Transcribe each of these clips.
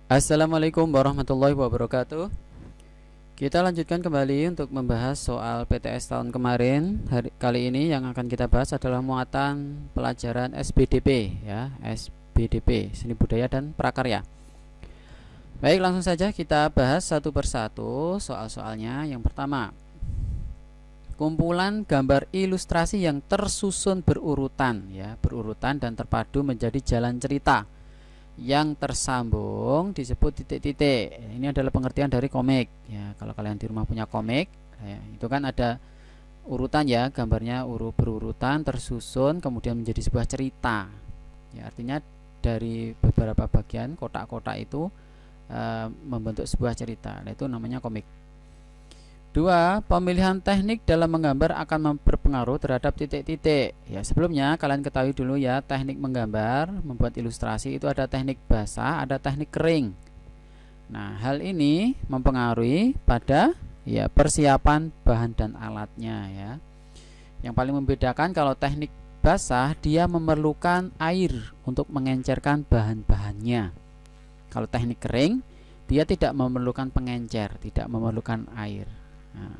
Assalamualaikum warahmatullahi wabarakatuh. Kita lanjutkan kembali untuk membahas soal PTS tahun kemarin. Kali ini yang akan kita bahas adalah muatan pelajaran SBDP ya, SBDP Seni Budaya dan Prakarya. Baik, langsung saja kita bahas satu persatu soal-soalnya. Yang pertama, kumpulan gambar ilustrasi yang tersusun berurutan ya, berurutan dan terpadu menjadi jalan cerita yang tersambung disebut titik-titik. Ini adalah pengertian dari komik ya. Kalau kalian di rumah punya komik ya, itu kan ada urutan ya, gambarnya berurutan tersusun kemudian menjadi sebuah cerita ya, artinya dari beberapa bagian kotak-kotak itu membentuk sebuah cerita. Nah, itu namanya komik. Dua, pemilihan teknik dalam menggambar akan berpengaruh terhadap titik-titik. Ya, sebelumnya kalian ketahui dulu ya, teknik menggambar, membuat ilustrasi itu ada teknik basah, ada teknik kering. Nah, hal ini mempengaruhi pada ya persiapan bahan dan alatnya ya. Yang paling membedakan, kalau teknik basah dia memerlukan air untuk mengencerkan bahan-bahannya. Kalau teknik kering dia tidak memerlukan pengencer, tidak memerlukan air. Nah,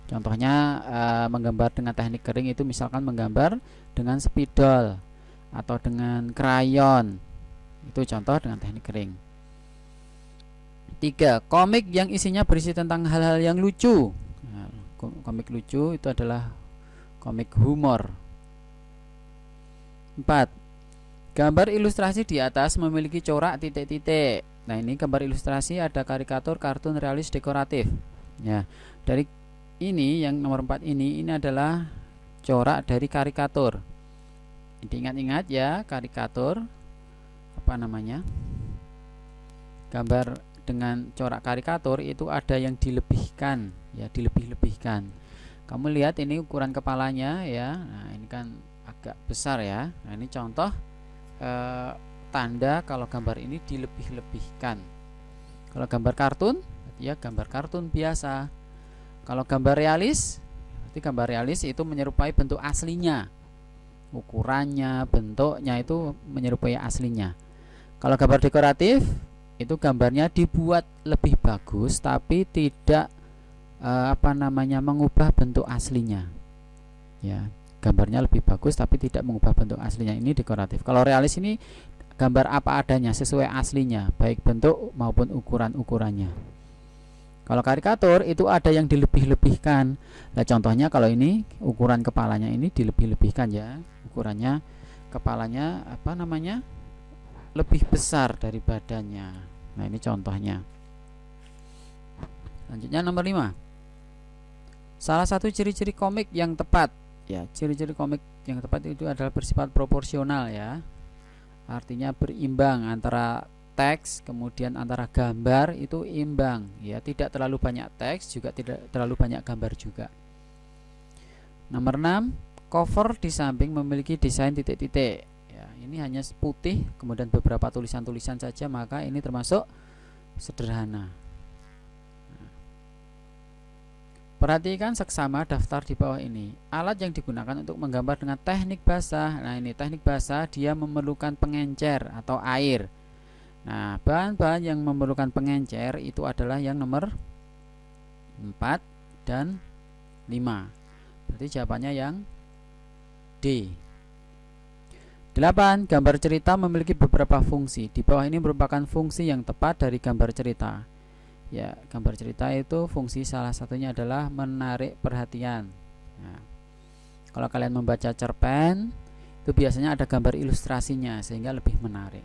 contohnya menggambar dengan teknik kering itu misalkan menggambar dengan spidol atau dengan krayon. Itu contoh dengan teknik kering. 3. Komik yang isinya berisi tentang hal-hal yang lucu. Nah, komik lucu itu adalah komik humor. 4. Gambar ilustrasi di atas memiliki corak titik-titik. Nah, ini gambar ilustrasi ada karikatur, kartun, realis, dekoratif. Ya, dari ini yang nomor 4 ini adalah corak dari karikatur. Ingat-ingat ya, karikatur apa namanya? Gambar dengan corak karikatur itu ada yang dilebihkan ya, dilebih-lebihkan. Kamu lihat ini ukuran kepalanya ya. Nah, ini kan agak besar ya. Nah, ini contoh tanda kalau gambar ini dilebih-lebihkan. Kalau gambar kartun ya, gambar kartun biasa. Kalau gambar realis, berarti gambar realis itu menyerupai bentuk aslinya, ukurannya, bentuknya itu menyerupai aslinya. Kalau gambar dekoratif, itu gambarnya dibuat lebih bagus tapi tidak mengubah bentuk aslinya. Ya, gambarnya lebih bagus tapi tidak mengubah bentuk aslinya. Ini dekoratif. Kalau realis ini gambar apa adanya sesuai aslinya, baik bentuk maupun ukuran-ukurannya. Kalau karikatur itu ada yang dilebih-lebihkan. Nah, contohnya kalau ini ukuran kepalanya ini dilebih-lebihkan ya. Ukurannya kepalanya lebih besar dari badannya. Nah, ini contohnya. Selanjutnya nomor 5. Salah satu ciri-ciri komik yang tepat. Ya, ciri-ciri komik yang tepat itu adalah bersifat proporsional ya. Artinya berimbang antara teks kemudian antara gambar itu imbang ya, tidak terlalu banyak teks juga tidak terlalu banyak gambar juga. Nomor 6, cover di samping memiliki desain titik-titik ya, ini hanya putih kemudian beberapa tulisan-tulisan saja, maka ini termasuk sederhana. Perhatikan seksama daftar di bawah ini. Alat yang digunakan untuk menggambar dengan teknik basah. Nah, ini teknik basah dia memerlukan pengencer atau air. Nah, bahan-bahan yang memerlukan pengencer itu adalah yang nomor 4 dan 5. Berarti jawabannya yang D. 8. Gambar cerita memiliki beberapa fungsi. Di bawah ini merupakan fungsi yang tepat dari gambar cerita. Ya, gambar cerita itu fungsi salah satunya adalah menarik perhatian. Nah, kalau kalian membaca cerpen itu biasanya ada gambar ilustrasinya sehingga lebih menarik.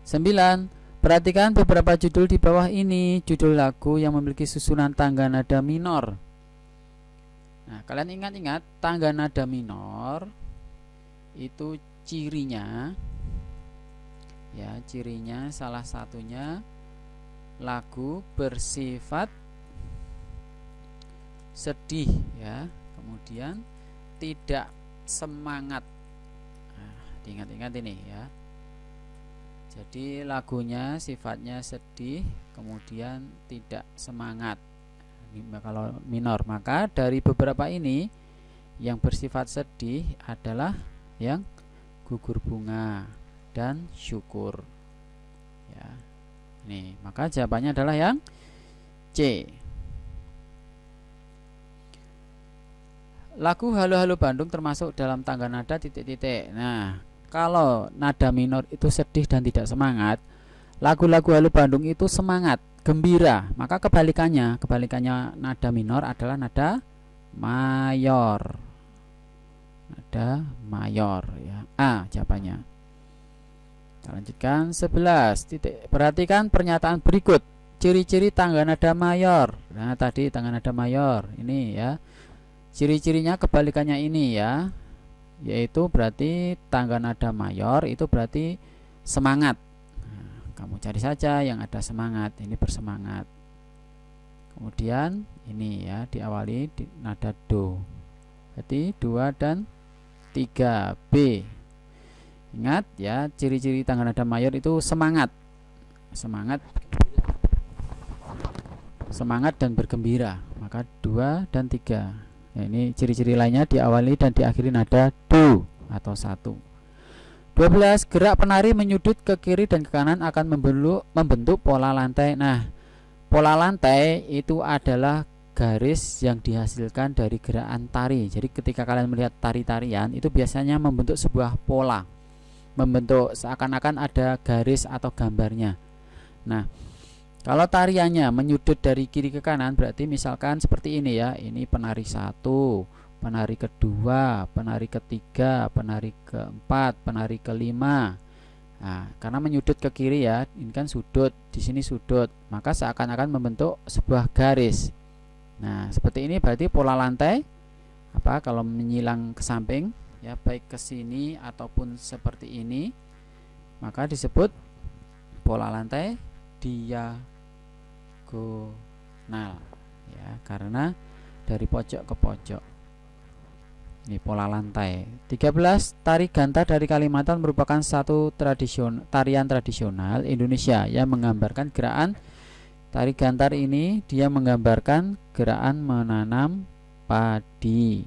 9. Perhatikan beberapa judul di bawah ini. Judul lagu yang memiliki susunan tangga nada minor. Nah, kalian ingat-ingat tangga nada minor itu cirinya ya, cirinya salah satunya lagu bersifat sedih ya, kemudian tidak semangat. Nah, diingat-ingat ini ya. Jadi lagunya sifatnya sedih kemudian tidak semangat. Kalau minor, maka dari beberapa ini yang bersifat sedih adalah yang gugur bunga dan syukur ya. Nih, maka jawabannya adalah yang C. Lagu Halo Halo Bandung termasuk dalam tangga nada titik-titik. Nah, kalau nada minor itu sedih dan tidak semangat, lagu-lagu Halo Bandung itu semangat, gembira. Maka kebalikannya nada minor adalah nada mayor. Nada mayor ya. A jawabannya. Kita lanjutkan 11 titik. Perhatikan pernyataan berikut. Ciri-ciri tangga nada mayor. Nah, tadi tangga nada mayor ini ya. Ciri-cirinya kebalikannya ini ya. Yaitu berarti tangga nada mayor itu berarti semangat. Nah, kamu cari saja yang ada semangat. Ini bersemangat. Kemudian ini ya diawali di nada do. Berarti 2 dan 3 B. Ingat ya, ciri-ciri tangga nada mayor itu semangat. Semangat dan bergembira. Maka 2 dan 3. Nah, ini ciri-ciri lainnya diawali dan diakhiri nada do atau 1. 12. Gerak penari menyudut ke kiri dan ke kanan akan membentuk pola lantai. Nah, pola lantai itu adalah garis yang dihasilkan dari gerakan tari. Jadi ketika kalian melihat tari-tarian itu biasanya membentuk sebuah pola, membentuk seakan-akan ada garis atau gambarnya. Nah, kalau tariannya menyudut dari kiri ke kanan berarti misalkan seperti ini ya. Ini penari 1, penari kedua, penari ketiga, penari keempat, penari kelima. Nah, karena menyudut ke kiri ya, ini kan sudut, di sini sudut, maka seakan-akan membentuk sebuah garis. Nah, seperti ini berarti pola lantai apa kalau menyilang ke samping ya, baik ke sini ataupun seperti ini, maka disebut pola lantai diagonal ya, karena dari pojok ke pojok. Ini pola lantai. 13. Tari Ganta dari Kalimantan merupakan satu tarian tradisional Indonesia yang menggambarkan gerakan. Tari Gantar ini dia menggambarkan gerakan menanam padi.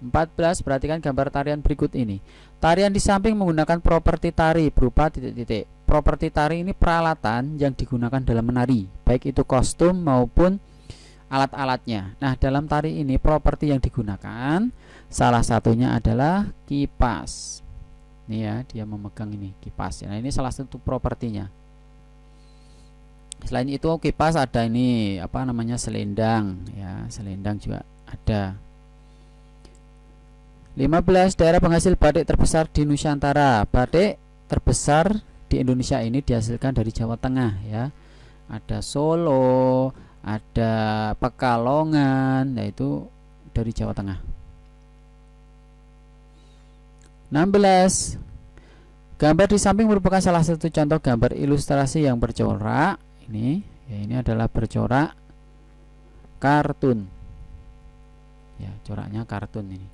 14. Perhatikan gambar tarian berikut ini. Tarian di samping menggunakan properti tari berupa titik-titik. Properti tari ini peralatan yang digunakan dalam menari, baik itu kostum maupun alat-alatnya. Nah, dalam tari ini properti yang digunakan salah satunya adalah kipas. Ini ya, dia memegang ini kipas. Nah, ini salah satu propertinya. Selain itu kipas ada ini apa namanya, selendang ya, selendang juga ada. 15. Daerah penghasil batik terbesar di Nusantara. Batik terbesar di Indonesia ini dihasilkan dari Jawa Tengah ya. Ada Solo, ada Pekalongan, yaitu dari Jawa Tengah. 16. Gambar di samping merupakan salah satu contoh gambar ilustrasi yang bercorak. Ini ya, ini adalah bercorak kartun ya, coraknya kartun ini.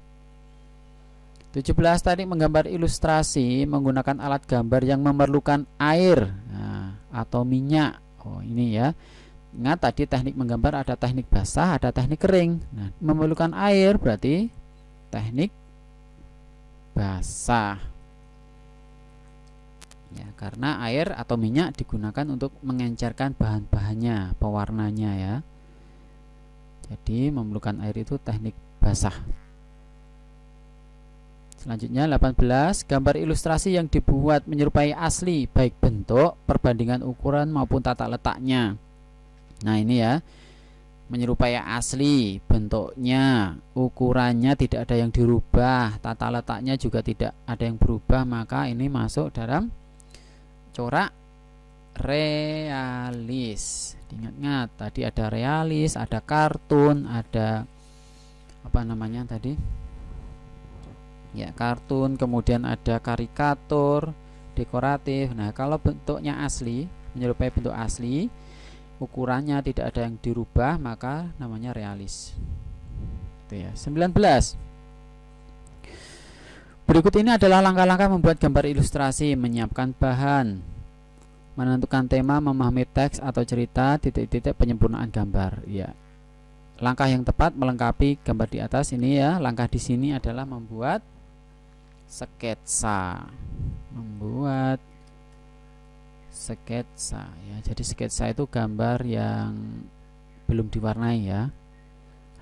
17. Tadi menggambar ilustrasi menggunakan alat gambar yang memerlukan air atau minyak. Oh, ini ya, ingat tadi teknik menggambar ada teknik basah, ada teknik kering. Nah, memerlukan air berarti teknik basah ya, karena air atau minyak digunakan untuk mengencerkan bahan-bahannya, pewarnanya ya. Jadi memerlukan air itu teknik basah. Selanjutnya 18. Gambar ilustrasi yang dibuat menyerupai asli, baik bentuk, perbandingan ukuran maupun tata letaknya. Nah, ini ya, menyerupai asli, bentuknya, ukurannya tidak ada yang dirubah, tata letaknya juga tidak ada yang berubah, maka ini masuk dalam corak realis. Ingat-ingat tadi ada realis, ada kartun, ada apa namanya tadi ya, kartun, kemudian ada karikatur, dekoratif. Nah, kalau bentuknya asli, menyerupai bentuk asli, ukurannya tidak ada yang dirubah, maka namanya realis. Itu ya. 19. Berikut ini adalah langkah-langkah membuat gambar ilustrasi: menyiapkan bahan, menentukan tema, memahami teks atau cerita, titik-titik, penyempurnaan gambar. Ya. Langkah yang tepat melengkapi gambar di atas ini ya. Langkah di sini adalah membuat sketsa. sketsa ya. Jadi sketsa itu gambar yang belum diwarnai ya,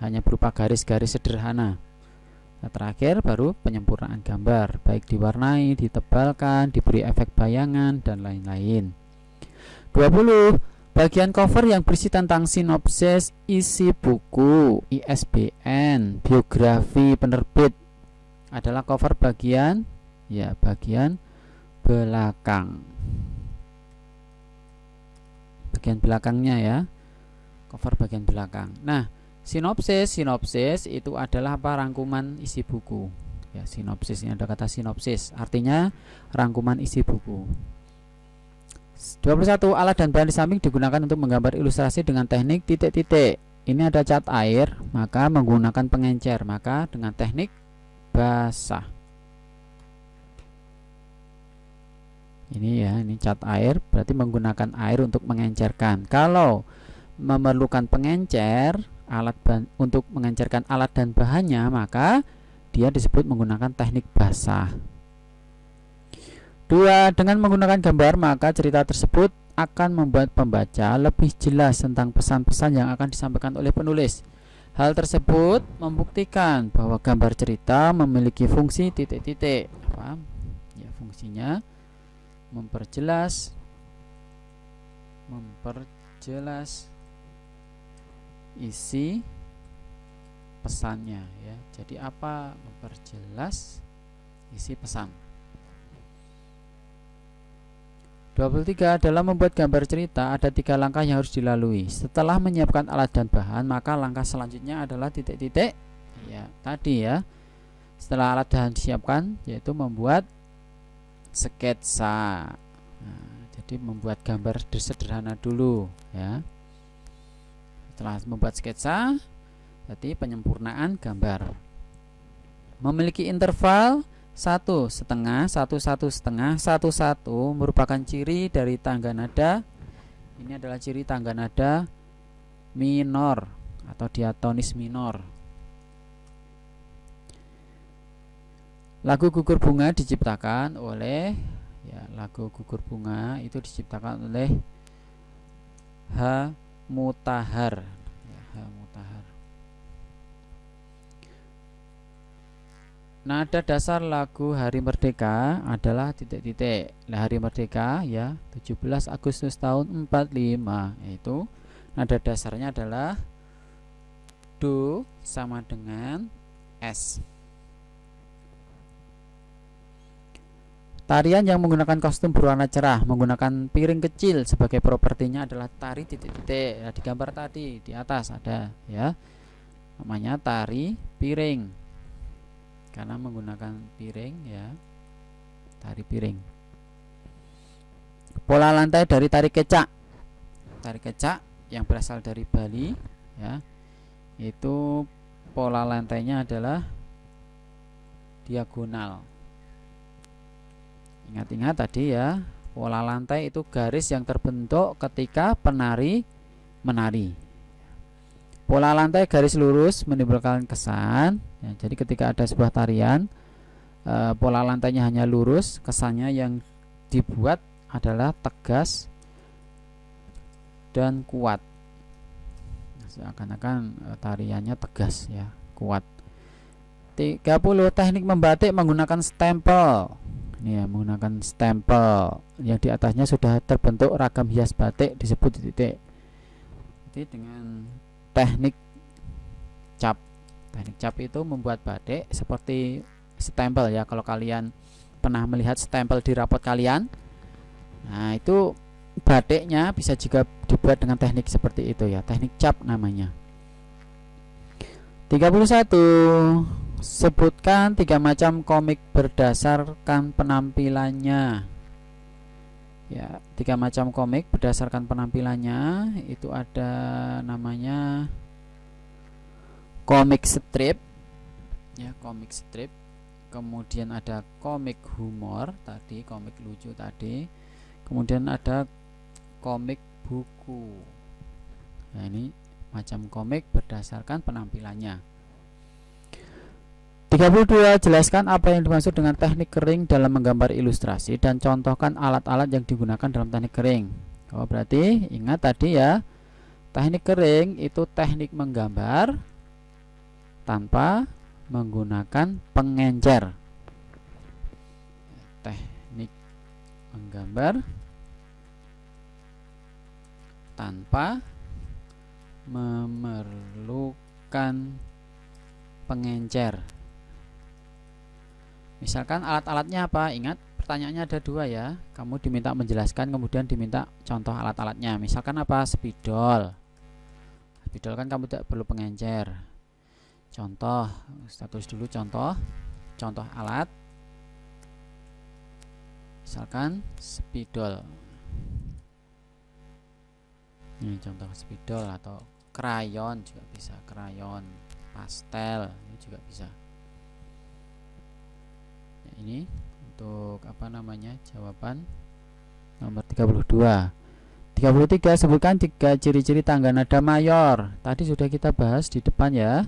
hanya berupa garis-garis sederhana. Nah, terakhir baru penyempurnaan gambar, baik diwarnai, ditebalkan, diberi efek bayangan dan lain-lain. 20. Bagian cover yang berisi tentang sinopsis, isi buku, ISBN, biografi penerbit adalah cover bagian ya, bagian belakang. Bagian belakangnya ya. Cover bagian belakang. Nah, sinopsis itu adalah apa? Rangkuman isi buku. Ya, sinopsis ini ada kata sinopsis, artinya rangkuman isi buku. 21. Alat dan bahan di samping digunakan untuk menggambar ilustrasi dengan teknik titik-titik. Ini ada cat air, maka menggunakan pengencer, maka dengan teknik basah. Ini ya, ini cat air berarti menggunakan air untuk mengencerkan. Kalau memerlukan pengencer, untuk mengencerkan alat dan bahannya, maka dia disebut menggunakan teknik basah. 2. Dengan menggunakan gambar, maka cerita tersebut akan membuat pembaca lebih jelas tentang pesan-pesan yang akan disampaikan oleh penulis. Hal tersebut membuktikan bahwa gambar cerita memiliki fungsi titik-titik. Apa? Ya, fungsinya memperjelas isi pesannya ya. Jadi apa? Memperjelas isi pesan. 23. Dalam membuat gambar cerita ada 3 langkah yang harus dilalui. Setelah menyiapkan alat dan bahan, maka langkah selanjutnya adalah titik-titik ya, tadi ya. Setelah alat dan disiapkan, yaitu membuat sketsa. Nah, jadi membuat gambar sederhana dulu ya. Setelah membuat sketsa, berarti penyempurnaan gambar. Memiliki interval 1,5, 1,5, 1,1 merupakan ciri dari tangga nada. Ini adalah ciri tangga nada minor atau diatonis minor. Lagu Gugur Bunga diciptakan oleh lagu Gugur Bunga itu diciptakan oleh H. Mutahar ya, H. Mutahar. Nada dasar lagu Hari Merdeka adalah titik-titik. Nah, Hari Merdeka ya 17 Agustus tahun 45, yaitu nada dasarnya adalah Do sama dengan S. Tarian yang menggunakan kostum berwarna cerah menggunakan piring kecil sebagai propertinya adalah tari titik-titik. Nah, di gambar tadi di atas ada ya, namanya tari piring karena menggunakan piring ya, tari piring. Pola lantai dari tari kecak. Tari kecak yang berasal dari Bali ya, itu pola lantainya adalah diagonal. Ingat-ingat tadi ya, pola lantai itu garis yang terbentuk ketika penari menari. Pola lantai garis lurus menimbulkan kesan ya, jadi ketika ada sebuah tarian pola lantainya hanya lurus, kesannya yang dibuat adalah tegas dan kuat. Seakan-akan tariannya tegas ya, kuat. 30. Teknik membatik menggunakan stempel. Ini ya, menggunakan stempel yang di atasnya sudah terbentuk ragam hias batik disebut titik. Jadi dengan teknik cap. Teknik cap itu membuat batik seperti stempel ya. Kalau kalian pernah melihat stempel di rapot kalian, nah itu batiknya bisa juga dibuat dengan teknik seperti itu ya. Teknik cap namanya. 31. Sebutkan 3 macam komik berdasarkan penampilannya. Ya, 3 macam komik berdasarkan penampilannya itu ada namanya komik strip. Ya, komik strip. Kemudian ada komik humor tadi, komik lucu tadi. Kemudian ada komik buku. Nah, ini macam komik berdasarkan penampilannya. 32. Jelaskan apa yang dimaksud dengan teknik kering dalam menggambar ilustrasi dan contohkan alat-alat yang digunakan dalam teknik kering. Oh, berarti ingat tadi ya, teknik kering itu teknik menggambar tanpa menggunakan pengencer. Teknik menggambar tanpa memerlukan pengencer. Misalkan alat-alatnya apa? Ingat pertanyaannya ada dua ya. Kamu diminta menjelaskan, kemudian diminta contoh alat-alatnya. Misalkan apa? Spidol. Spidol kan kamu tidak perlu pengencer. Contoh, kita tulis dulu contoh alat. Misalkan spidol. Ini contoh spidol, atau krayon juga bisa, krayon, pastel ini juga bisa. Ini untuk apa namanya, jawaban nomor 32. 33. Sebutkan 3 ciri-ciri tangga nada mayor. Tadi sudah kita bahas di depan ya,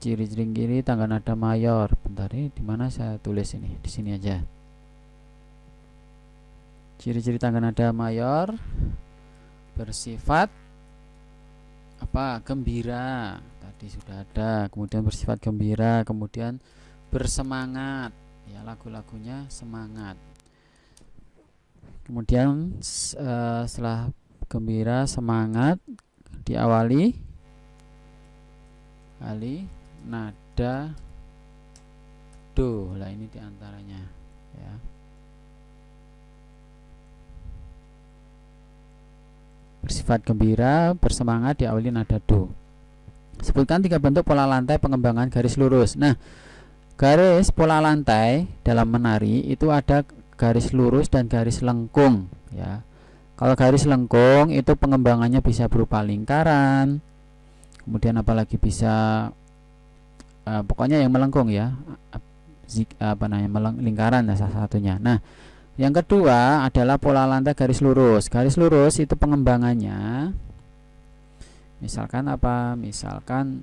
ciri-ciri tangga nada mayor. Bentar, ini dimana saya tulis ini? Di sini aja. Ciri-ciri tangga nada mayor bersifat apa? Gembira. Tadi sudah ada. Kemudian bersifat gembira, kemudian bersemangat ya, lagu-lagunya semangat. Kemudian setelah gembira, semangat, diawali nada do. Lah ini diantaranya ya. Bersifat gembira, bersemangat, diawali nada do. Sebutkan 3 bentuk pola lantai pengembangan garis lurus. Nah, garis pola lantai dalam menari itu ada garis lurus dan garis lengkung ya. Kalau garis lengkung itu pengembangannya bisa berupa lingkaran, kemudian apalagi bisa pokoknya yang melengkung ya, lingkaran ya salah satunya. Nah, yang kedua adalah pola lantai garis lurus. Garis lurus itu pengembangannya misalkan apa? Misalkan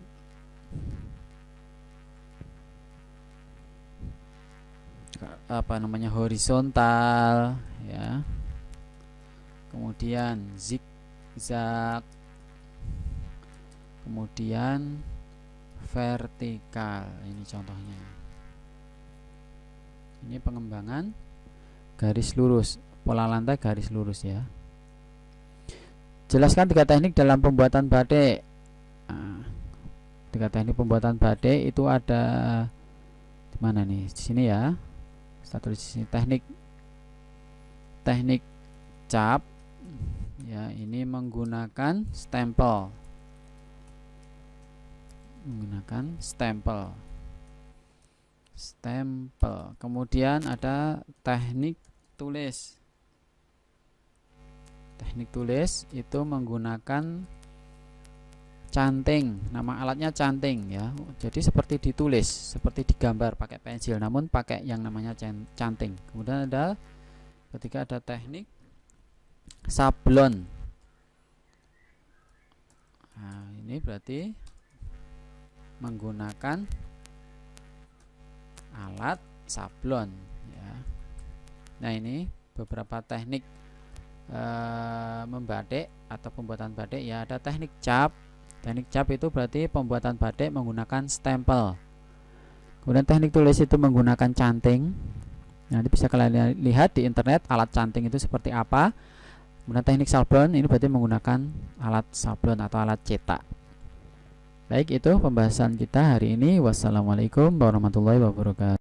horizontal ya, kemudian zigzag, kemudian vertikal. Ini contohnya. Ini pengembangan garis lurus, pola lantai garis lurus ya. Jelaskan 3 teknik dalam pembuatan batik. 3 teknik pembuatan batik itu ada di mana nih? Di sini ya. Kita tulis di sini teknik cap ya, ini menggunakan stempel. Stempel. Kemudian ada teknik tulis. Teknik tulis itu menggunakan canting. Nama alatnya canting ya. Jadi seperti ditulis, seperti digambar pakai pensil, namun pakai yang namanya canting. Kemudian ada ketika ada teknik sablon. Nah, ini berarti menggunakan alat sablon ya. Nah, ini beberapa teknik membatik atau pembuatan batik ya. Ada teknik cap. Teknik cap itu berarti pembuatan batik menggunakan stempel. Kemudian teknik tulis itu menggunakan canting. Nanti bisa kalian lihat di internet alat canting itu seperti apa. Kemudian teknik sablon ini berarti menggunakan alat sablon atau alat cetak. Baik, itu pembahasan kita hari ini. Wassalamualaikum warahmatullahi wabarakatuh.